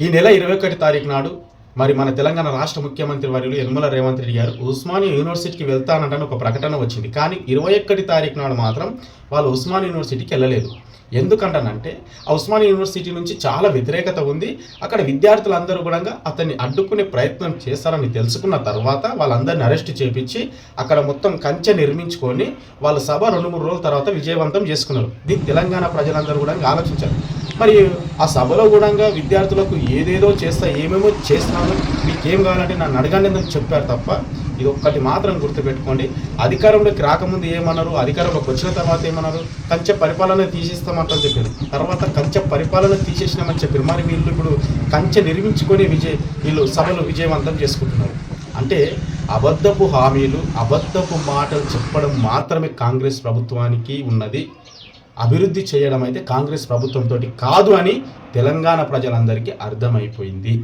ఈ నెల 21 తారీఖు నాడు మరి మన తెలంగాణ రాష్ట్ర ముఖ్యమంత్రి వర్యులు యనమల రేవంత్ రెడ్డి గారు ఉస్మానియా యూనివర్సిటీకి వెళ్తానంటని ఒక ప్రకటన వచ్చింది. కానీ 21 తారీఖు నాడు మాత్రం వాళ్ళు ఉస్మానియా యూనివర్సిటీకి వెళ్ళలేదు. ఎందుకంటానంటే ఆ ఉస్మానియా యూనివర్సిటీ నుంచి చాలా వ్యతిరేకత ఉంది. అక్కడ విద్యార్థులందరూ కూడా అతన్ని అడ్డుకునే ప్రయత్నం చేస్తారని తెలుసుకున్న తర్వాత వాళ్ళందరినీ అరెస్ట్ చేపించి అక్కడ మొత్తం కంచె నిర్మించుకొని వాళ్ళ సభ 2-3 రోజుల తర్వాత విజయవంతం చేసుకున్నారు. దీన్ని తెలంగాణ ప్రజలందరూ కూడా ఆలోచించారు. మరి ఆ సభలో కూడా విద్యార్థులకు ఏదేదో చేస్తా, ఏమేమో చేస్తున్నాను, మీకేం కావాలంటే నన్ను అడగండి అని చెప్పారు తప్ప ఇది ఒక్కటి మాత్రం గుర్తుపెట్టుకోండి. అధికారంలోకి రాకముందు ఏమన్నారు, అధికారంలోకి వచ్చిన తర్వాత ఏమన్నారు, కంచె పరిపాలన తీసేస్తామంటని చెప్పారు. తర్వాత కంచె పరిపాలన తీసేసినామని చెప్పారు. మరి వీళ్ళు ఇప్పుడు కంచె నిర్మించుకొని వీళ్ళు సభలు విజయవంతం చేసుకుంటున్నారు. అంటే అబద్ధపు హామీలు, అబద్ధపు మాటలు చెప్పడం మాత్రమే కాంగ్రెస్ ప్రభుత్వానికి ఉన్నది. అభివృద్ధి చేయడం అయితే కాంగ్రెస్ ప్రభుత్వంతో కాదు అని తెలంగాణ ప్రజలందరికీ అర్థమైపోయింది.